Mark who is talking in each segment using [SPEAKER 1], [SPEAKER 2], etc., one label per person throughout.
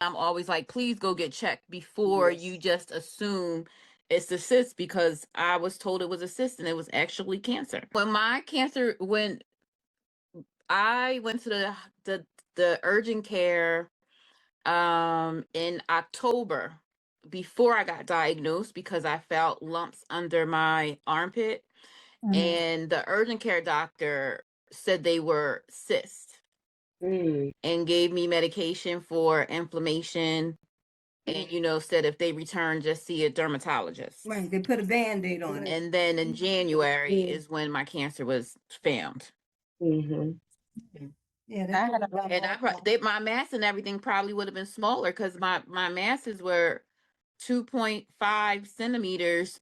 [SPEAKER 1] I'm always like, please go get checked before you just assume it's a cyst, because I was told it was a cyst and it was actually cancer. When I went to the urgent care in October before I got diagnosed, because I felt lumps under my armpit, and the urgent care doctor said they were cysts and gave me medication for inflammation, and said if they return, just see a dermatologist.
[SPEAKER 2] Right, they put a Band-Aid on it.
[SPEAKER 1] And then in January is when my cancer was found.
[SPEAKER 2] Yeah,
[SPEAKER 1] And my mass and everything probably would have been smaller, because my masses were 2.5 centimeters.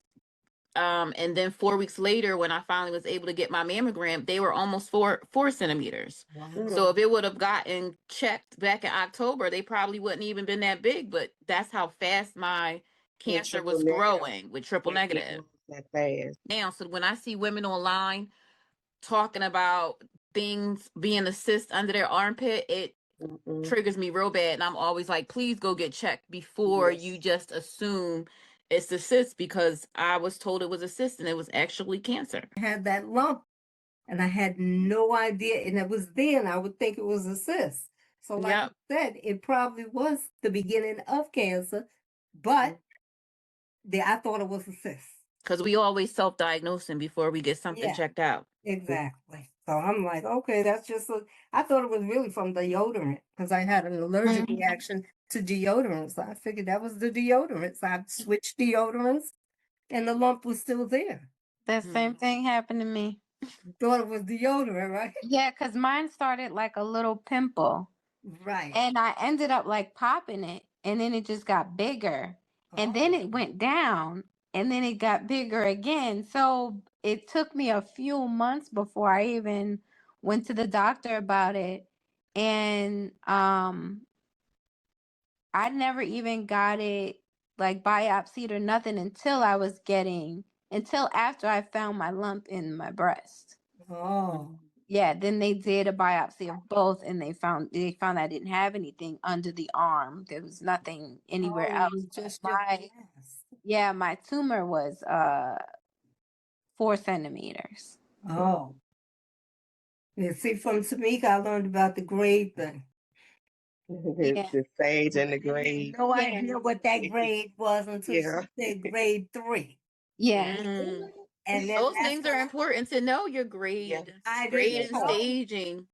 [SPEAKER 1] And then 4 weeks later, when I finally was able to get my mammogram, they were almost 4 centimeters.
[SPEAKER 2] Wow.
[SPEAKER 1] So if it would have gotten checked back in October, they probably wouldn't even been that big. But that's how fast my cancer was growing with triple negative.
[SPEAKER 3] That fast.
[SPEAKER 1] Now, so when I see women online talking about things being a cyst under their armpit, it triggers me real bad. And I'm always like, please go get checked before you just assume it's a cyst, because I was told it was a cyst and it was actually cancer.
[SPEAKER 2] I had that lump and I had no idea, and it was then I would think it was a cyst. So like
[SPEAKER 1] Yep.
[SPEAKER 2] I said, it probably was the beginning of cancer, but I thought it was a cyst.
[SPEAKER 1] Because we always self-diagnosing before we get something checked out.
[SPEAKER 2] Exactly. So I'm like, okay, that's just I thought it was really from deodorant, because I had an allergic reaction to deodorant. So I figured that was the deodorant. So I switched deodorants and the lump was still there.
[SPEAKER 4] The same thing happened to me.
[SPEAKER 2] Thought it was deodorant, right?
[SPEAKER 4] Yeah, because mine started like a little pimple.
[SPEAKER 2] Right.
[SPEAKER 4] And I ended up like popping it, and then it just got bigger. And then it went down, and then it got bigger again. So it took me a few months before I even went to the doctor about it. And I never even got it like biopsied or nothing until after I found my lump in my breast.
[SPEAKER 2] Oh.
[SPEAKER 4] Yeah, then they did a biopsy of both, and they found I didn't have anything under the arm. There was nothing anywhere else.
[SPEAKER 2] Just
[SPEAKER 4] My tumor was 4 centimeters.
[SPEAKER 2] Oh. Yeah, see, from Tamika, I learned about the grade thing.
[SPEAKER 3] The stage and the grade.
[SPEAKER 2] No idea what that grade was until she said grade 3.
[SPEAKER 4] Yeah.
[SPEAKER 2] And then
[SPEAKER 1] Those things are important to know, your grade, grade and staging.